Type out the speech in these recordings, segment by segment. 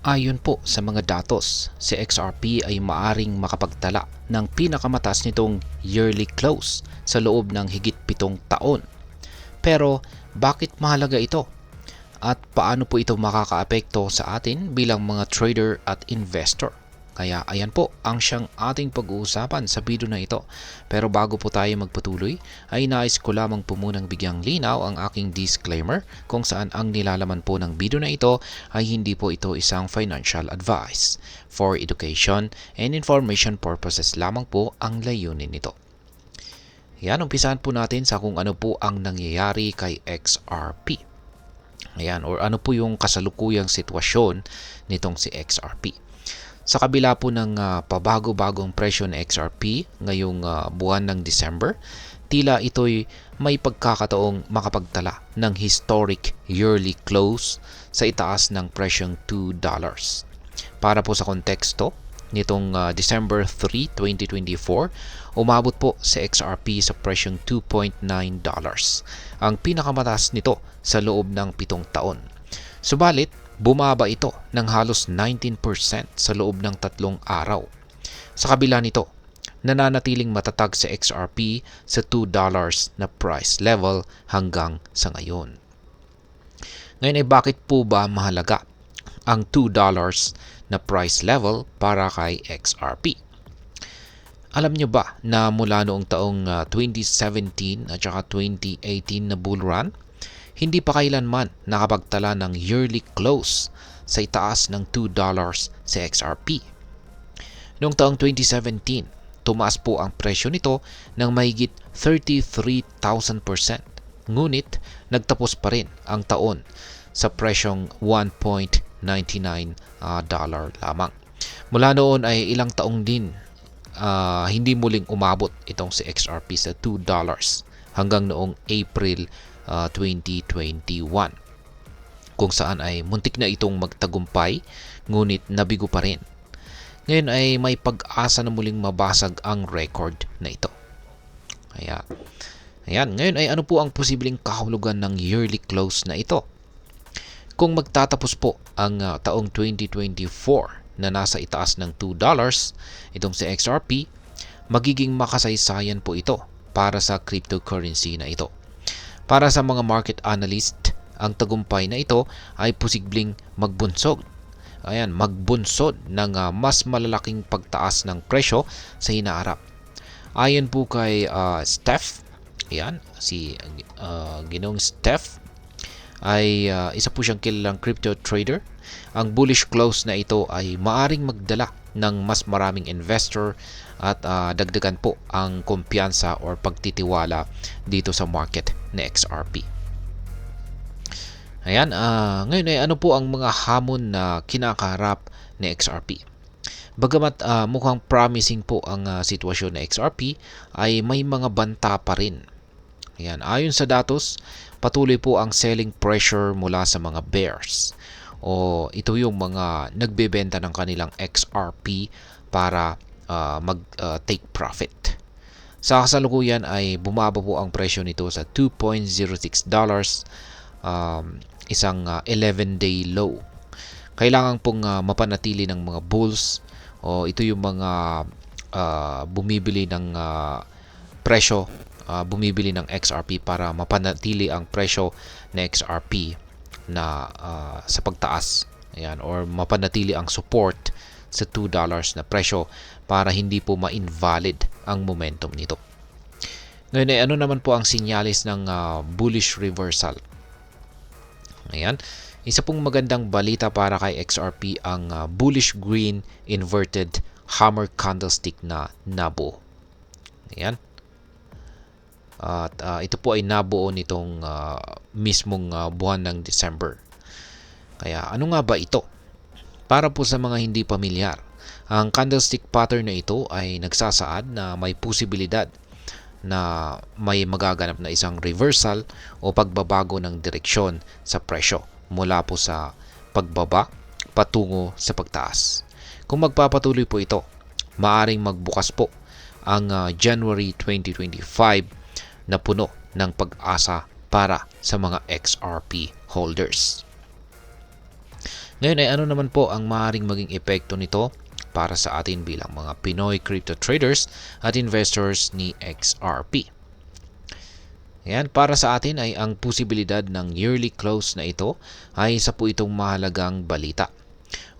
Ayon po sa mga datos, si XRP ay maaring makapagtala ng pinakamataas nitong yearly close sa loob ng higit 7 taon. Pero bakit mahalaga ito? At paano po ito makakaapekto sa atin bilang mga trader at investor? Kaya ayan po ang siyang ating pag-uusapan sa video na ito. Pero bago po tayo magpatuloy, ay nais ko lamang po munang bigyang linaw ang aking disclaimer kung saan ang nilalaman po ng video na ito ay hindi po ito isang financial advice. For education and information purposes lamang po ang layunin nito. Yan, umpisahan po natin sa kung ano po ang nangyayari kay XRP. Ayan, or ano po yung kasalukuyang sitwasyon nitong si XRP. Sa kabila po ng pabago-bagong presyo ng XRP ngayong buwan ng December, tila ito'y may pagkakataong makapagtala ng historic yearly close sa itaas ng presyong $2. Para po sa konteksto, nitong December 3, 2024, umabot po si XRP sa presyong $2.9. Ang pinakamataas nito sa loob ng 7 taon. Subalit, bumaba ito ng halos 19% sa loob ng 3 araw. Sa kabila nito, nananatiling matatag sa XRP sa $2 na price level hanggang sa ngayon. Ngayon ay bakit po ba mahalaga ang $2 na price level para kay XRP? Alam nyo ba na mula noong taong 2017 at saka 2018 na bull run, hindi pa kailanman nakapagtala ng yearly close sa itaas ng $2 sa XRP. Noong taong 2017, tumaas po ang presyo nito ng mahigit 33,000%. Ngunit nagtapos pa rin ang taon sa presyong $1.99 lamang. Mula noon ay ilang taong din hindi muling umabot itong si XRP sa $2 hanggang noong April 2021, kung saan ay muntik na itong magtagumpay ngunit nabigo pa rin. Ngayon ay may pag-asa na muling mabasag ang record na ito. Ayan, ngayon ay ano po ang posibleng kahulugan ng yearly close na ito? Kung magtatapos po ang taong 2024 na nasa itaas ng $2 itong si XRP, magiging makasaysayan po ito para sa cryptocurrency na ito. Para sa mga market analyst, ang tagumpay na ito ay posibleng magbunsod ng mas malalaking pagtaas ng presyo sa hinaharap. Ayon po kay Steph, si Ginoong Steph ay isa po siyang kilalang crypto trader. Ang bullish close na ito ay maaring magdala ng mas maraming investor at dagdagan po ang kumpiyansa or pagtitiwala dito sa market na XRP. Ayan, ngayon ay ano po ang mga hamon na kinakaharap ni XRP? Bagamat mukhang promising po ang sitwasyon ng XRP, ay may mga banta pa rin. Ayan, ayon sa datos, patuloy po ang selling pressure mula sa mga bears. O ito yung mga nagbebenta ng kanilang XRP para mag-take profit. Sa kasalukuyan ay bumaba po ang presyo nito sa $2.06, isang 11-day low. Kailangan pong mapanatili ng mga bulls o ito yung mga bumibili ng presyo, bumibili ng XRP para mapanatili ang presyo ng XRP na sa pagtaas. Ayan, or mapanatili ang support sa $2 na presyo para hindi po ma-invalid ang momentum nito. Ngayon ay ano naman po ang sinyalis ng bullish reversal? Ayan, isa pong magandang balita para kay XRP ang bullish green inverted hammer candlestick na nabuo. Ayan. At ito po ay nabuo nitong mismong buwan ng December. Kaya ano nga ba ito? Para po sa mga hindi pamilyar, ang candlestick pattern na ito ay nagsasaad na may posibilidad na may magaganap na isang reversal o pagbabago ng direksyon sa presyo mula po sa pagbaba patungo sa pagtaas. Kung magpapatuloy po ito, maaring magbukas po ang January 2025 na puno ng pag-asa para sa mga XRP holders. Ngayon ay ano naman po ang maaaring maging epekto nito para sa atin bilang mga Pinoy crypto traders at investors ni XRP. Ayan, para sa atin ay ang posibilidad ng yearly close na ito ay isa po itong mahalagang balita.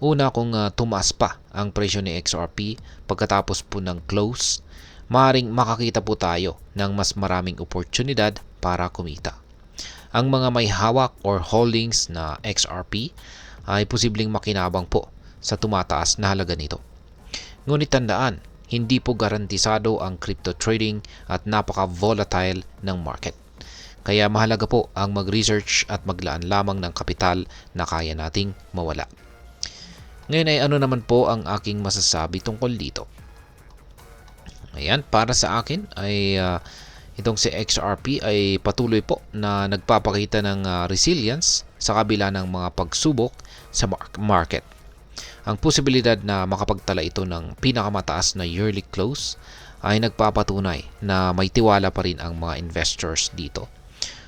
Una, kung tumaas pa ang presyo ni XRP pagkatapos po ng close, maaaring makakita po tayo ng mas maraming oportunidad para kumita. Ang mga may hawak or holdings na XRP ay posibleng makinabang po sa tumataas na halaga nito. Ngunit tandaan, hindi po garantisado ang crypto trading at napaka-volatile ng market. Kaya mahalaga po ang mag-research at maglaan lamang ng kapital na kaya nating mawala. Ngayon ay ano naman po ang aking masasabi tungkol dito. Ayan, para sa akin ay itong si XRP ay patuloy po na nagpapakita ng resilience sa kabila ng mga pagsubok sa market. Ang posibilidad na makapagtala ito ng pinakamataas na yearly close ay nagpapatunay na may tiwala pa rin ang mga investors dito.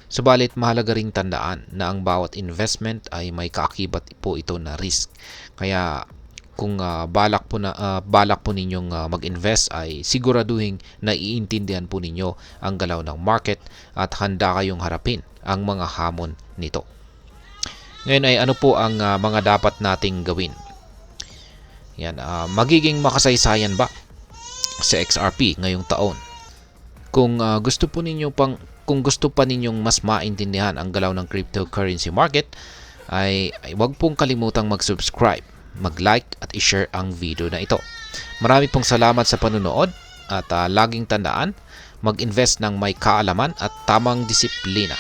Subalit mahalaga ring tandaan na ang bawat investment ay may kaakibat po ito na risk. Kaya kung balak po ninyong mag-invest ay siguraduhin na iintindihan po ninyo ang galaw ng market at handa kayong harapin ang mga hamon nito. Ngayon ay ano po ang mga dapat nating gawin? Yan, magiging makasaysayan ba sa XRP ngayong taon? Kung gusto pa ninyong mas maintindihan ang galaw ng cryptocurrency market, ay huwag pong kalimutang mag-subscribe, mag-like at i-share ang video na ito. Marami pong salamat sa panunood at laging tandaan, mag-invest ng may kaalaman at tamang disiplina.